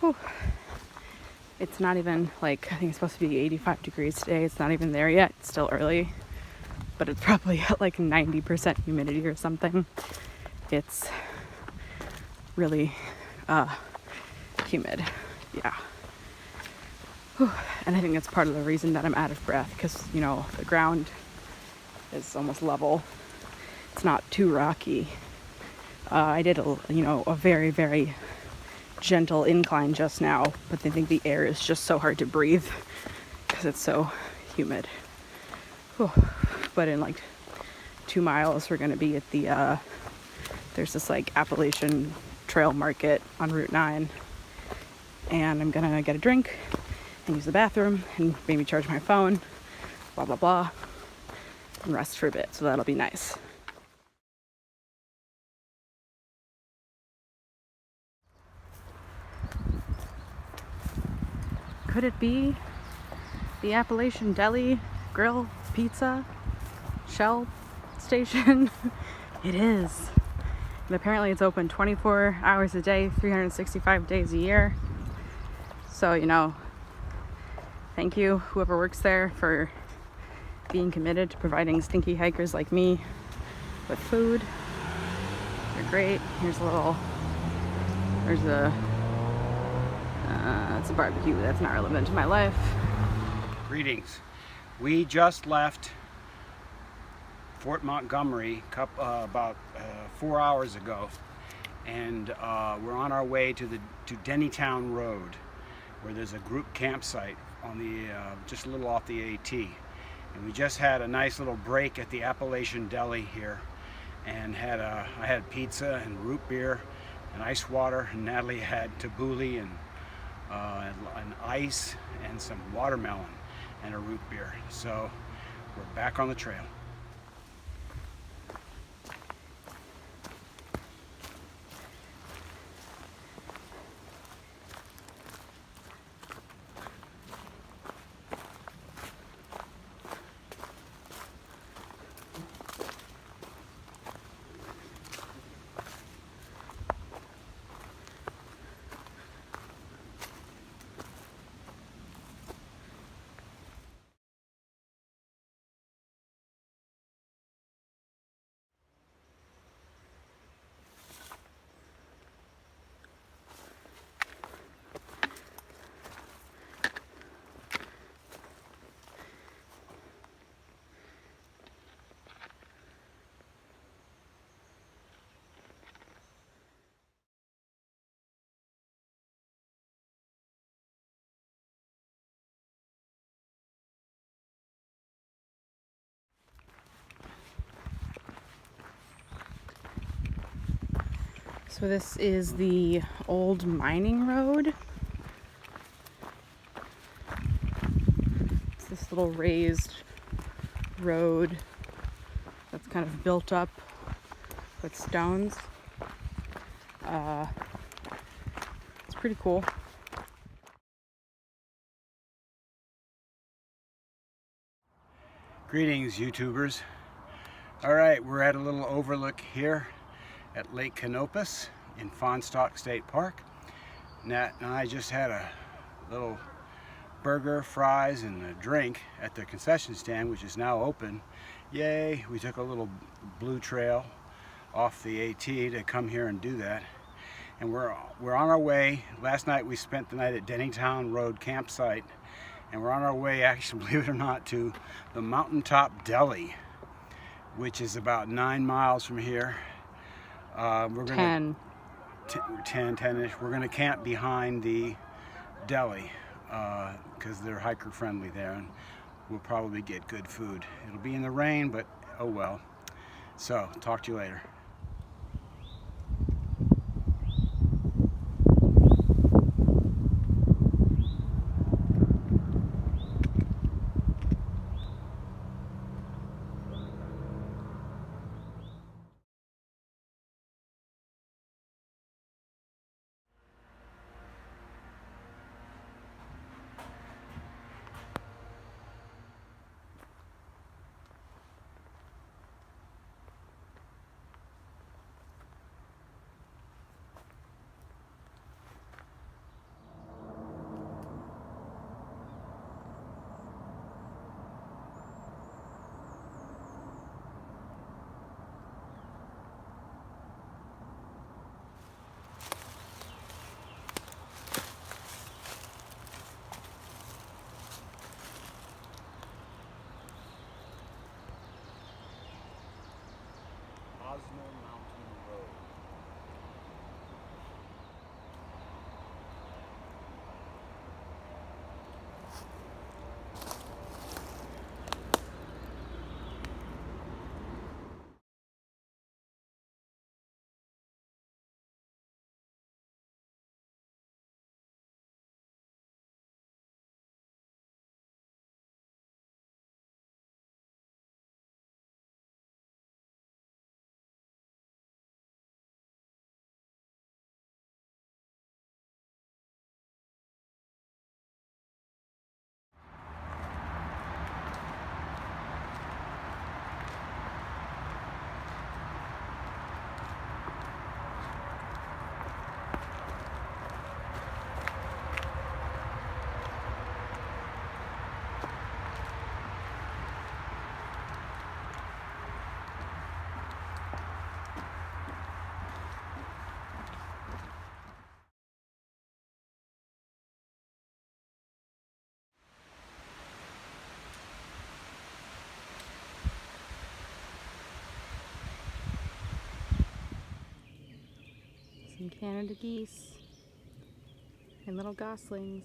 Whew. It's not even like, I think it's supposed to be 85 degrees today. It's not even there yet. It's still early, but it's probably at like 90% humidity or something. It's really humid. Yeah. Whew. And I think that's part of the reason that I'm out of breath, because, you know, the ground is almost level. It's not too rocky. I did a very, very gentle incline just now, but I think the air is just so hard to breathe because it's so humid. Whew. But in like 2 miles, we're going to be at the, there's this like Appalachian Trail Market on Route 9, and I'm going to get a drink and use the bathroom and maybe charge my phone, blah, blah, blah, and rest for a bit. So that'll be nice. Could it be the Appalachian Deli Grill Pizza Shell Station? It is. And apparently it's open 24 hours a day, 365 days a year. So, you know, thank you, whoever works there, for being committed to providing stinky hikers like me with food. They're great. There's it's a barbecue that's not relevant to my life. Greetings. We just left Fort Montgomery about 4 hours ago, and we're on our way to Dennytown Road, where there's a group campsite on the just a little off the AT. And we just had a nice little break at the Appalachian Deli here, and I had pizza and root beer and ice water, and Natalie had tabbouleh and ice and some watermelon and a root beer. So we're back on the trail. So this is the old mining road. It's this little raised road that's kind of built up with stones. It's pretty cool. Greetings, YouTubers. All right, we're at a little overlook here at Lake Canopus in Fahnestock State Park. Nat and I just had a little burger, fries, and a drink at the concession stand, which is now open. Yay! We took a little blue trail off the AT to come here and do that. and we're on our way. Last night we spent the night at Dennytown Road campsite, and we're on our way, actually, believe it or not, to the Mountaintop Deli, which is about 9 miles from here. We're gonna 10-ish. We're gonna camp behind the deli because they're hiker friendly there, and we'll probably get good food. It'll be in the rain, but oh well. So, talk to you later. Mountain Road. Some Canada geese and little goslings.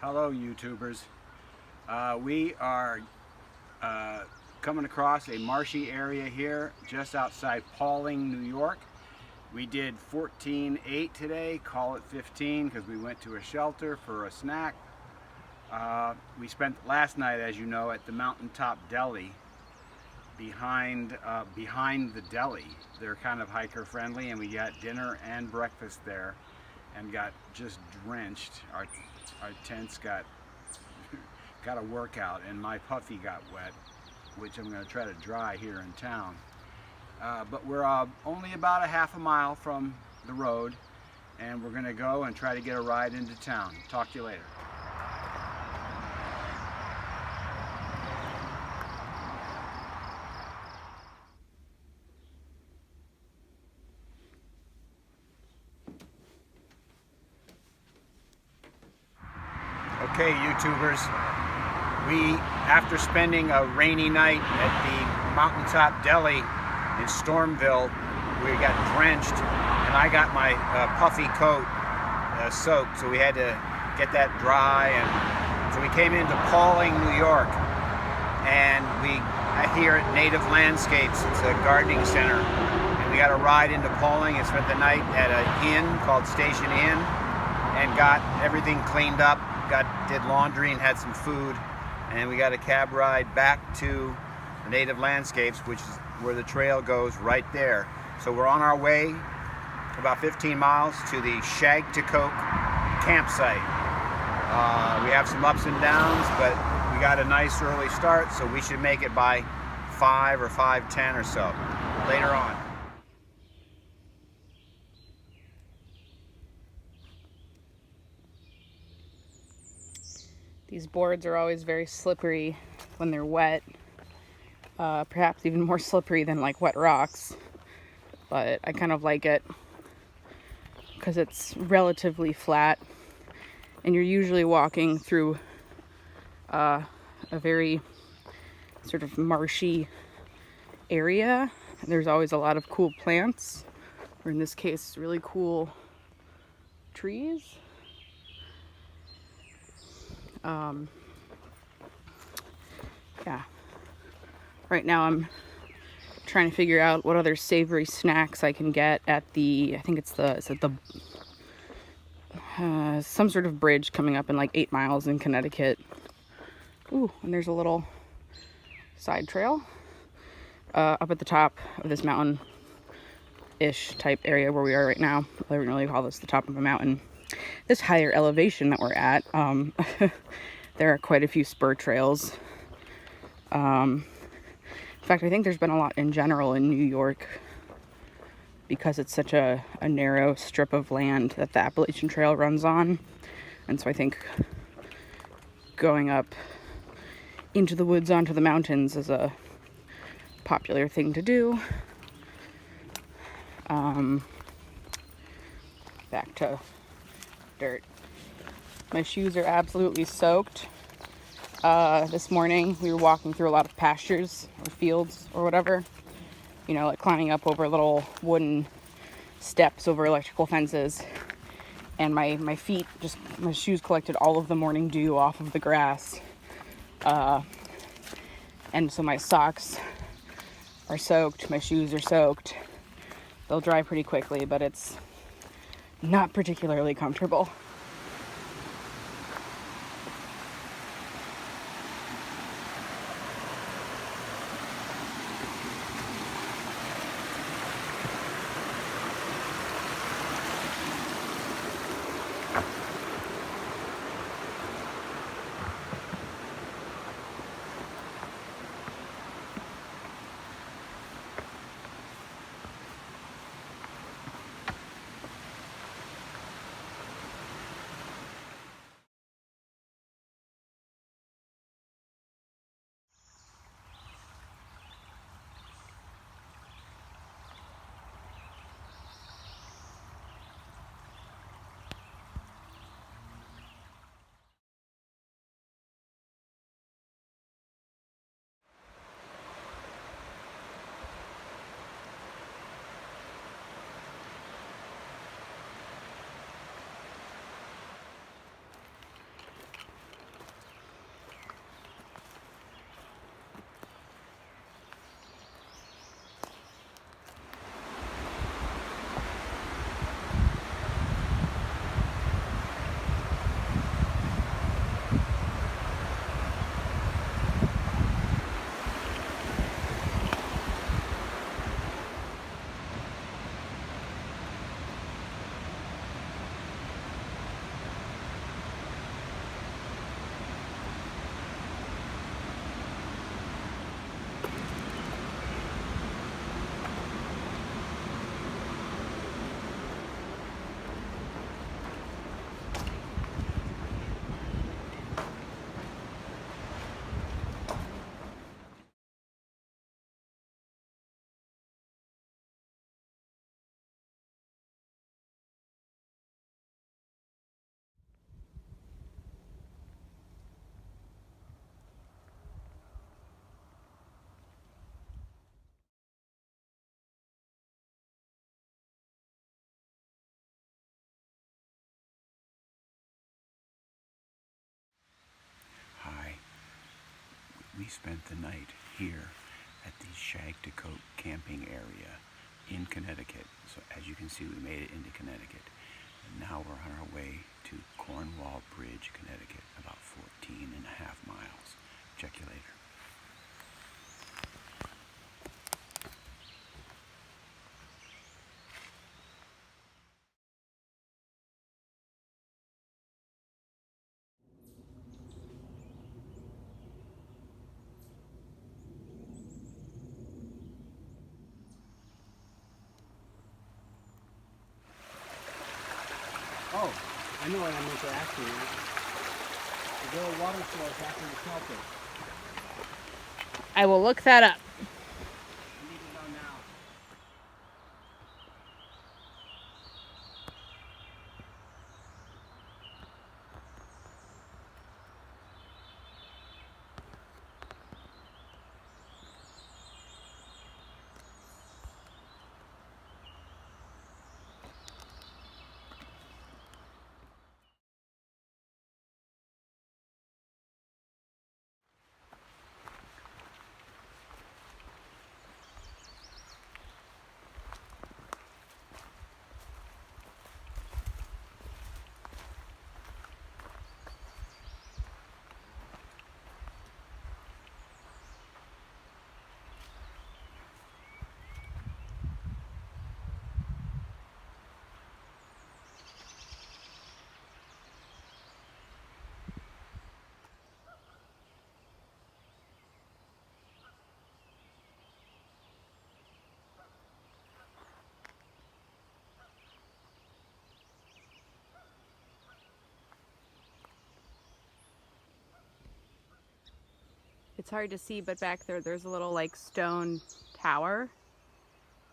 Hello YouTubers. We are coming across a marshy area here just outside Pauling, New York. We did 14.8 today, call it 15 because we went to a shelter for a snack. We spent last night, as you know, at the Mountaintop Deli behind the deli. They're kind of hiker friendly, and we got dinner and breakfast there and got just drenched. Our tents got a workout, and my puffy got wet, which I'm going to try to dry here in town. But we're only about a half a mile from the road, and we're going to go and try to get a ride into town. Talk to you later. Okay, YouTubers, after spending a rainy night at the Mountaintop Deli in Stormville, we got drenched, and I got my puffy coat soaked, so we had to get that dry, and so we came into Pauling, New York, and here at Native Landscapes, it's a gardening center, and we got a ride into Pauling and spent the night at an inn called Station Inn and got everything cleaned up, did laundry and had some food, and we got a cab ride back to the Native Landscapes, which is where the trail goes right there. So we're on our way about 15 miles to the Shag to Coke campsite. We have some ups and downs, but we got a nice early start, so we should make it by 5 or 5:10 or so later on. These boards are always very slippery when they're wet. Perhaps even more slippery than like wet rocks. But I kind of like it because it's relatively flat. And you're usually walking through a very sort of marshy area. There's always a lot of cool plants, or in this case, really cool trees. Yeah. Right now I'm trying to figure out what other savory snacks I can get at the, I think it's at the some sort of bridge coming up in like 8 miles in Connecticut. Ooh, and there's a little side trail up at the top of this mountain-ish type area where we are right now. I wouldn't really call this the top of a mountain. This higher elevation that we're at, there are quite a few spur trails. In fact, I think there's been a lot in general in New York because it's such a narrow strip of land that the Appalachian Trail runs on. And so I think going up into the woods onto the mountains is a popular thing to do. Back to dirt. My shoes are absolutely soaked. This morning we were walking through a lot of pastures or fields or whatever, you know, like climbing up over little wooden steps over electrical fences, and my shoes collected all of the morning dew off of the grass, and so my socks are soaked, my shoes are soaked. They'll dry pretty quickly, but it's not particularly comfortable. Hi. We spent the night here at the Shag to Coke camping area in Connecticut. So as you can see, we made it into Connecticut. And now we're on our way to Cornwall Bridge, Connecticut, about 14.5 miles. Check you later. Oh, I know what I meant to ask you. Is there a water source after the shelter? I will look that up. I need to know now. It's hard to see, but back there's a little like stone tower,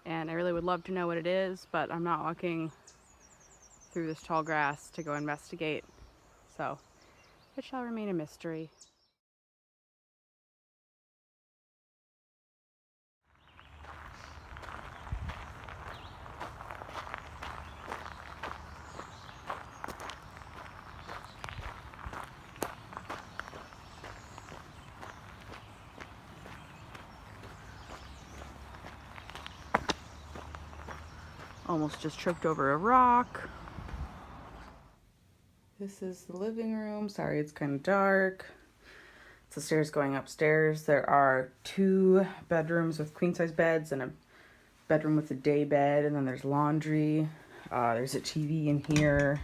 and I really would love to know what it is, but I'm not walking through this tall grass to go investigate, so it shall remain a mystery. Almost just tripped over a rock. This is the living room. Sorry, it's kind of dark. It's the stairs going upstairs. There are 2 bedrooms with queen-size beds and a bedroom with a day bed, and then there's laundry. There's a TV in here.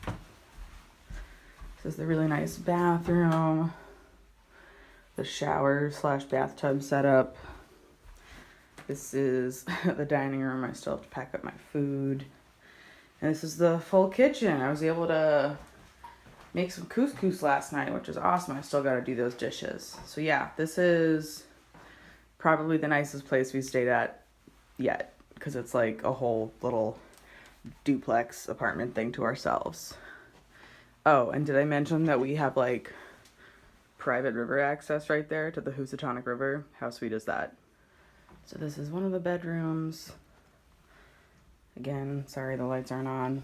This is the really nice bathroom. The shower / bathtub setup. This is the dining room. I still have to pack up my food. And this is the full kitchen. I was able to make some couscous last night, which is awesome. I still got to do those dishes. So yeah, this is probably the nicest place we stayed at yet, because it's like a whole little duplex apartment thing to ourselves. Oh, and did I mention that we have like private river access right there to the Housatonic River? How sweet is that? So this is one of the bedrooms. Again, sorry the lights aren't on.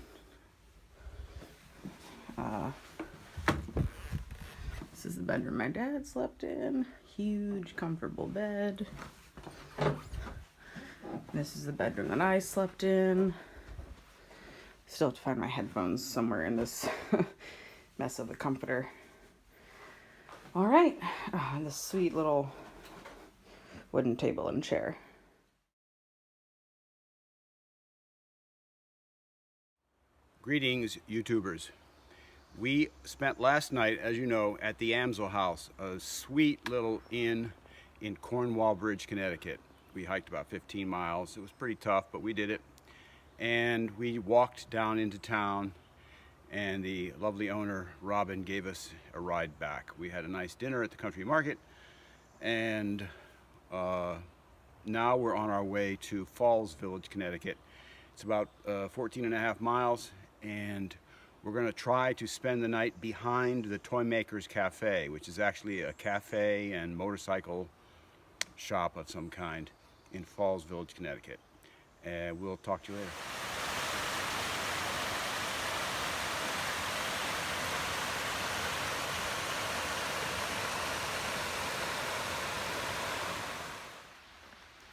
This is the bedroom my dad slept in. Huge, comfortable bed. This is the bedroom that I slept in. Still have to find my headphones somewhere in this mess of a comforter. All right, this sweet little wooden table and chair. Greetings, YouTubers. We spent last night, as you know, at the Amsel House, a sweet little inn in Cornwall Bridge, Connecticut. We hiked about 15 miles. It was pretty tough, but we did it. And we walked down into town, and the lovely owner, Robin, gave us a ride back. We had a nice dinner at the country market, and now we're on our way to Falls Village, Connecticut. It's about 14.5 miles, and we're going to try to spend the night behind the Toy Makers Cafe, which is actually a cafe and motorcycle shop of some kind in Falls Village, Connecticut. And we'll talk to you later.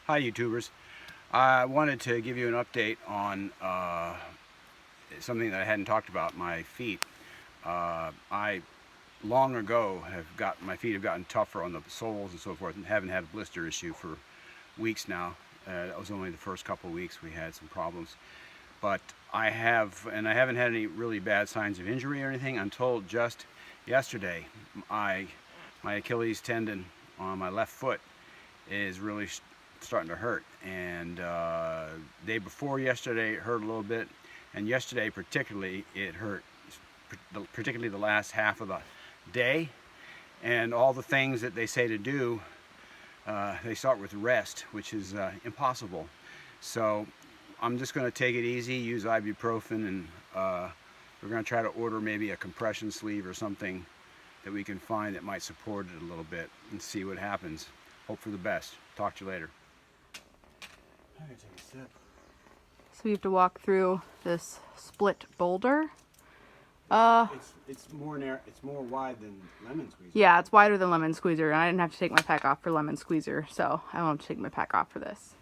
Hi, YouTubers. I wanted to give you an update on something that I hadn't talked about, my feet. I long ago my feet have gotten tougher on the soles and so forth, and haven't had a blister issue for weeks now. That was only the first couple of weeks we had some problems. But I haven't had any really bad signs of injury or anything until just yesterday. My Achilles tendon on my left foot is really starting to hurt, and day before yesterday it hurt a little bit, and yesterday particularly it hurt, particularly the last half of the day. And all the things that they say to do, they start with rest, which is impossible. So I'm just going to take it easy, use ibuprofen, and we're going to try to order maybe a compression sleeve or something that we can find that might support it a little bit, and see what happens. Hope for the best. Talk to you later. I'm going to take a sip. So we have to walk through this split boulder. It's more wide than lemon squeezer. Yeah, it's wider than lemon squeezer, and I didn't have to take my pack off for lemon squeezer, so I won't have to take my pack off for this.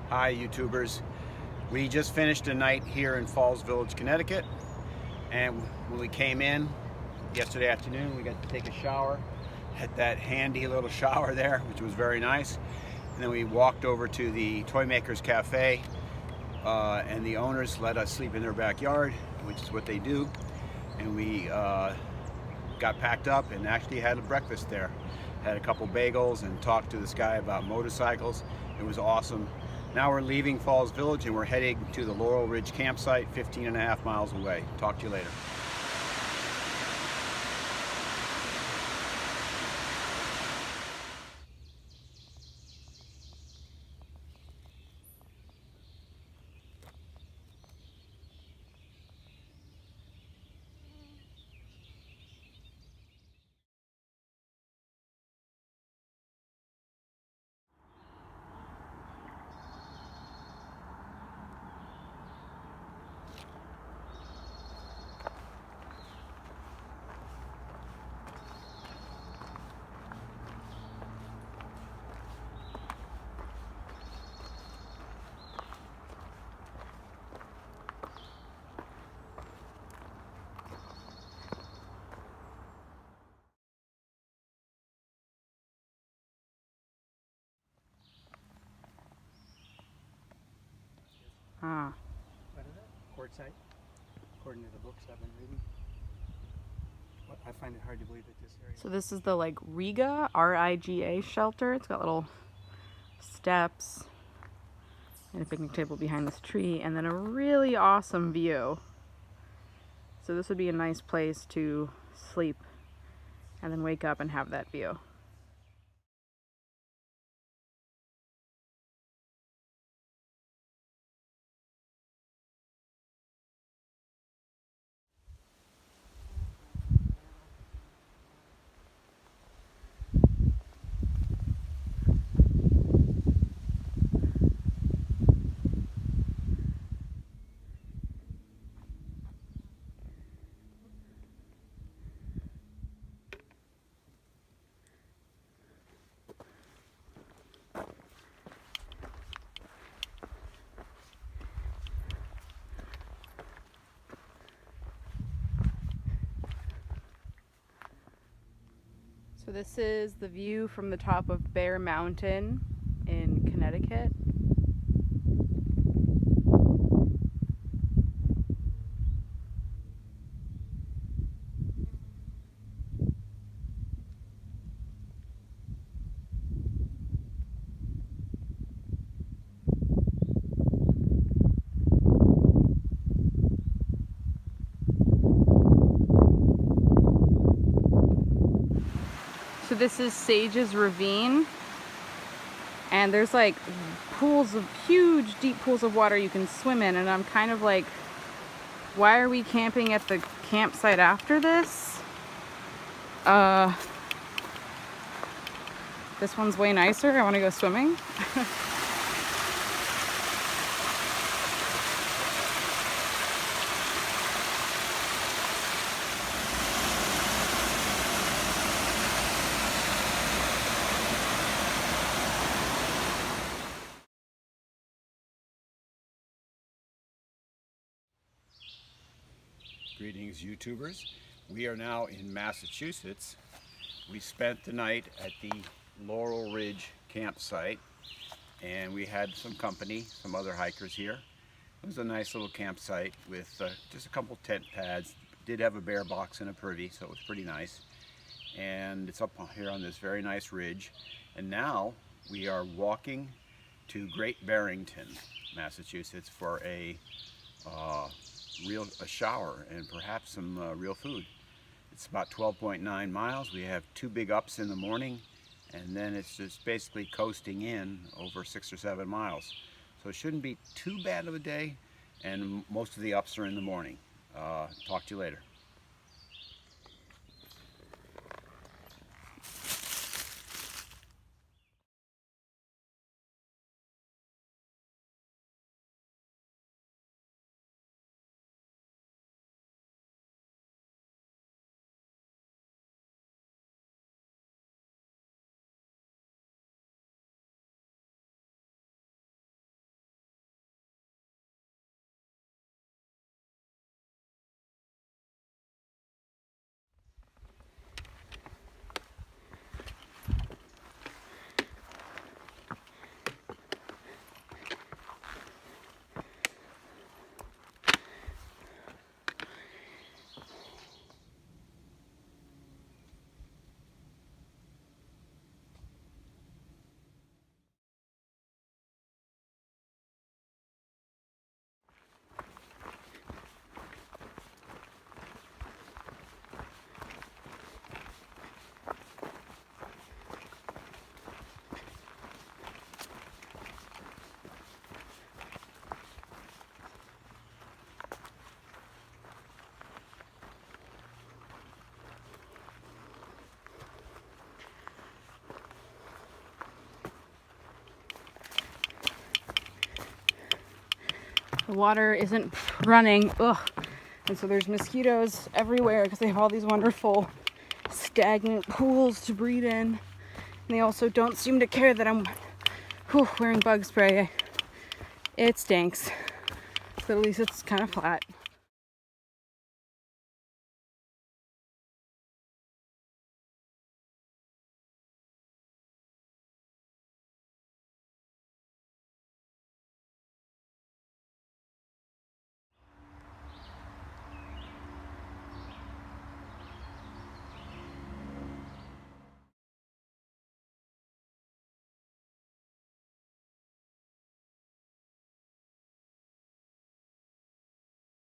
Hi YouTubers. We just finished a night here in Falls Village, Connecticut, and when we came in yesterday afternoon we got to take a shower. Had that handy little shower there, which was very nice, and then we walked over to the Toy Makers Cafe, and the owners let us sleep in their backyard, which is what they do, and we got packed up and actually had a breakfast there. Had a couple bagels and talked to this guy about motorcycles. It was awesome. Now we're leaving Falls Village and we're heading to the Laurel Ridge campsite, 15.5 miles away. Talk to you later. Ah. What is it? Quartzite, according to the books I've been reading. I find it hard to believe that this area... So this is the like Riga, R-I-G-A shelter. It's got little steps and a picnic table behind this tree, and then a really awesome view. So this would be a nice place to sleep and then wake up and have that view. So this is the view from the top of Bear Mountain in Connecticut. So this is Sage's Ravine, and there's like pools of huge deep pools of water you can swim in, and I'm kind of like, why are we camping at the campsite after this? This one's way nicer. I want to go swimming. Greetings, YouTubers. We are now in Massachusetts. We spent the night at the Laurel Ridge campsite, and we had some company, some other hikers here. It was a nice little campsite with just a couple tent pads. Did have a bear box and a privy, so it was pretty nice. And it's up here on this very nice ridge. And now we are walking to Great Barrington, Massachusetts for a shower and perhaps some real food. It's about 12.9 miles. We have 2 big ups in the morning, and then it's just basically coasting in over 6 or 7 miles. So it shouldn't be too bad of a day, and most of the ups are in the morning. Talk to you later. The water isn't running, ugh. And so there's mosquitoes everywhere because they have all these wonderful stagnant pools to breed in. And they also don't seem to care that I'm wearing bug spray. It stinks, but at least it's kind of flat.